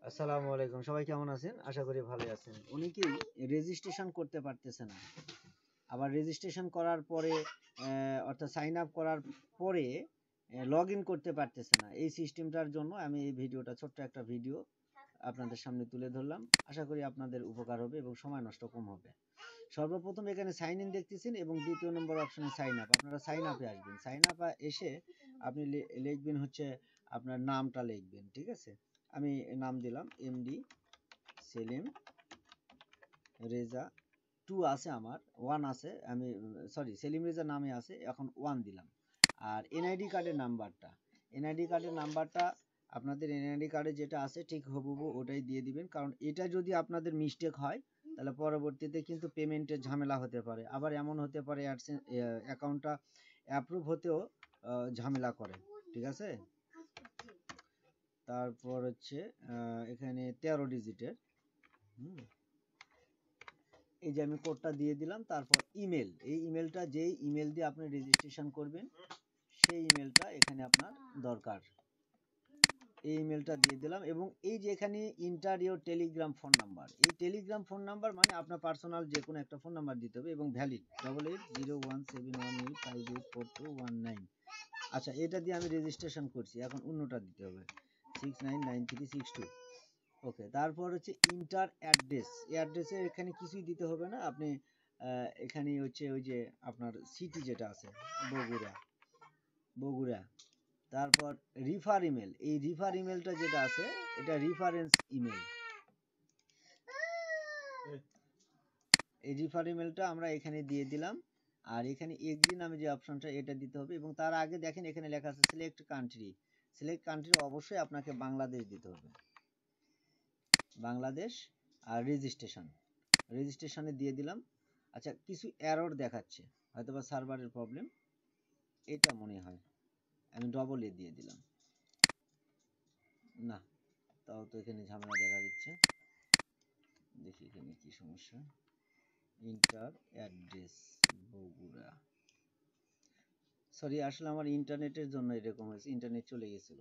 আসসালামু আলাইকুম, সবাই কেমন আছেন? আশা করি ভালো আছেন। অনেকেই রেজিস্ট্রেশন করতে পারতেছে না, আবার রেজিস্ট্রেশন করার পরে অর্থাৎ সাইন আপ করার পরে লগ ইন করতে পারতেছে না। এই সিস্টেমটার জন্য আমি এই ভিডিওটা, ছোট্ট একটা ভিডিও আপনাদের সামনে তুলে ধরলাম। আশা করি আপনাদের উপকার হবে এবং সময় নষ্ট কম হবে। সর্বপ্রথম এখানে সাইন ইন দেখতেছেন এবং দ্বিতীয় নম্বর অপশনে সাইন আপ। আপনারা সাইন আপে আসবেন। সাইন আপে এসে আপনি লিখবেন হচ্ছে আপনার নামটা লিখবেন, ঠিক আছে? আমি নাম দিলাম এমডি সেলিম রেজা। 2 আছে, আমার 1 আছে, আমি সরি সেলিম রেজা নামে আছে, এখন 1 দিলাম। আর এনআইডি কার্ডের নাম্বারটা আপনাদের এনআইডি কার্ডে যেটা আছে ঠিক হুবহু ওটাই দিয়ে দিবেন, কারণ এটা যদি আপনাদের মিস্টেক হয় তাহলে পরবর্তীতে কিন্তু পেমেন্টের ঝামেলা হতে পারে। আবার এমন হতে পারে অ্যাকাউন্টটা অ্যাপ্রুভ হতেও ঝামেলা করে, ঠিক আছে? তারপর হচ্ছে এখানে 13 ডিজিটের, এই যে আমি কোডটা দিয়ে দিলাম। তারপর ইমেল, এই ইমেলটা যেই ইমেল দিয়ে আপনি রেজিস্ট্রেশন করবেন সেই ইমেলটা এখানে আপনার দরকার। এই ইমেলটা দিয়ে দিলাম এবং এই যে এখানে inter your Telegram phone number, এই টেলিগ্রাম ফোন নাম্বার মানে আপনার পার্সোনাল যে কোনো একটা ফোন নাম্বার দিতে হবে এবং ভ্যালিড 880171842119। আচ্ছা, এটা দিয়ে আমি রেজিস্ট্রেশন করছি, এখন অন্যটা দিতে হবে 699362। ওকে, তারপর হচ্ছে ইন্টার অ্যাড্রেস। এই অ্যাড্রেসে এখানে কিছুই দিতে হবে না, আপনি এখানে হচ্ছে ওই যে আপনার সিটি যেটা আছে বগুড়া। তারপর রিফার ইমেল, এই রিফার ইমেলটা যেটা আছে এটা রিফারেন্স ইমেল। এই রিফার ইমেলটা আমরা এখানে দিয়ে দিলাম। আর এখানে এগ্রি নামে যে অপশনটা এটা দিতে হবে এবং তার আগে দেখেন এখানে লেখা আছে সিলেক্ট কান্ট্রি। সিলেক্ট কান্ট্রি অবশ্যই আপনাকে বাংলাদেশ দিতে হবে, বাংলাদেশ। আর রেজিস্ট্রেশনে দিয়ে দিলাম। আচ্ছা, কিছু এরর দেখাচ্ছে, হয়তোবা সার্ভারের প্রবলেম, এটা মনে হয়। আমি ডবল এ দিয়ে দিলাম, না তাও তো এখানে ঝামেলা দেখা দিচ্ছে। দেখি এখানে কি সমস্যা। ইন্টার অ্যাড্রেস বগুড়া, সরি আসলে আমার ইন্টারনেটের জন্য এরকম হয়েছে, ইন্টারনেট চলে গেছিল।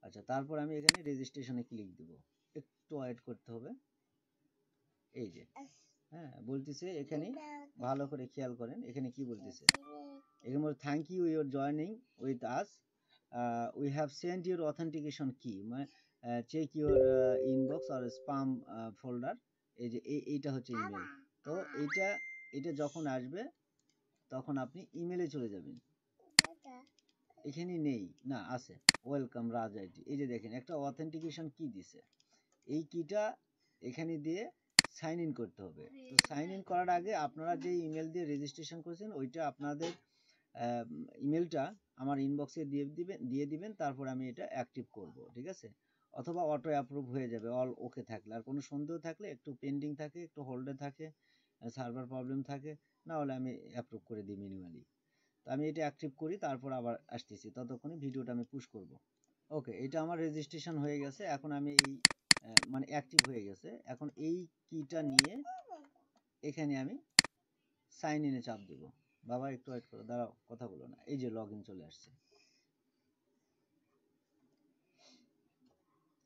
আচ্ছা, তারপর আমি এখানে রেজিস্ট্রেশনে ক্লিক দিব, একটু ওয়েট করতে হবে। এই যে হ্যাঁ বলতেছে এখানে, ভালো করে খেয়াল করেন এখানে কি বলতেছে। এখানে বলে thank you your joining with us, we have sent your authentication কি, মানে চেক ইউর ইনবক্স আর স্পাম ফোল্ডার। এই যে এইটা হচ্ছে ইমেল। তো এটা যখন আসবে তখন আপনি ইমেলে চলে যাবেন। এখানে নেই, না আছে, ওয়েলকাম রাজ আইটি। এই যে দেখেন একটা অথেন্টিকেশন কি দিছে, এই কিটা এখানে দিয়ে সাইন ইন করতে হবে। তো সাইন ইন করার আগে আপনারা যে ইমেল দিয়ে রেজিস্ট্রেশন করেছেন ওইটা আপনাদের ইমেলটা আমার ইনবক্সে দিয়ে দিবেন, তারপর আমি এটা অ্যাক্টিভ করব, ঠিক আছে? অথবা অটো অ্যাপ্রুভ হয়ে যাবে অল ওকে থাকলে। আর কোনো সন্দেহ থাকলে, একটু পেন্ডিং থাকে, একটু হোল্ডে থাকে, সার্ভার প্রবলেম থাকে, না হলে আমি অ্যাপ্রুভ করে দিই ম্যানুয়ালি। তো আমি এটা অ্যাক্টিভ করি, তারপর আবার আসতেছি, ততক্ষণে ভিডিওটা আমি পুশ করব। ওকে, এটা আমার রেজিস্ট্রেশন হয়ে গেছে। এখন আমি এই মানে অ্যাক্টিভ হয়ে গেছে। এখন এই কিটা নিয়ে এখানে আমি সাইন ইনে চাপ দেব। বাবা একটু ওয়েট করো, দাঁড়াও, কথা বলো না। এই যে লগ ইন চলে আসছে,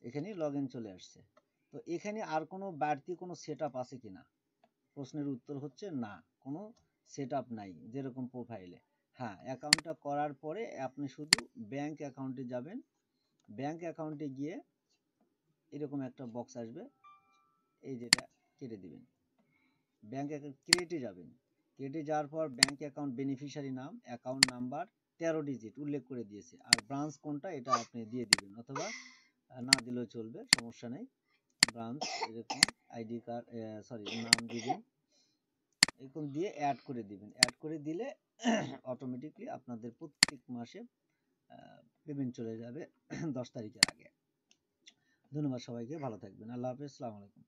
এখানে লগ ইন চলে আসছে। তো এখানে আর কোনো বাড়তি কোনো সেট আপ আছে কিনা প্রশ্নের উত্তর হচ্ছে না, কোনো সেট আপ নাই যেরকম প্রোফাইলে। হ্যাঁ, অ্যাকাউন্টটা করার পরে আপনি শুধু ব্যাংক অ্যাকাউন্টে যাবেন। ব্যাংক অ্যাকাউন্টে গিয়ে এরকম একটা বক্স আসবে, এই যেটা কেটে দিবেন। ব্যাংক অ্যাকাউন্ট ক্রিয়েটে যাবেন, ক্রিয়েটে যাওয়ার পর ব্যাংক অ্যাকাউন্ট বেনিফিশিয়ারি নাম, অ্যাকাউন্ট নাম্বার 13 ডিজিট উল্লেখ করে দিয়েছে, আর ব্রাঞ্চ কোনটা এটা আপনি দিয়ে দিবেন, অথবা না দিলেও চলবে, সমস্যা নেই। ব্রাঞ্চ এরকম আইডি কার্ড, সরি নাম দিবেন, এরকম দিয়ে অ্যাড করে দিবেন। অ্যাড করে দিলে অটোমেটিকলি আপনাদের প্রত্যেক মাসে পেমেন্ট চলে যাবে 10 তারিখের আগে। ধন্যবাদ সবাইকে, ভালো থাকবেন, আল্লাহ হাফেজ, আসসালামু আলাইকুম।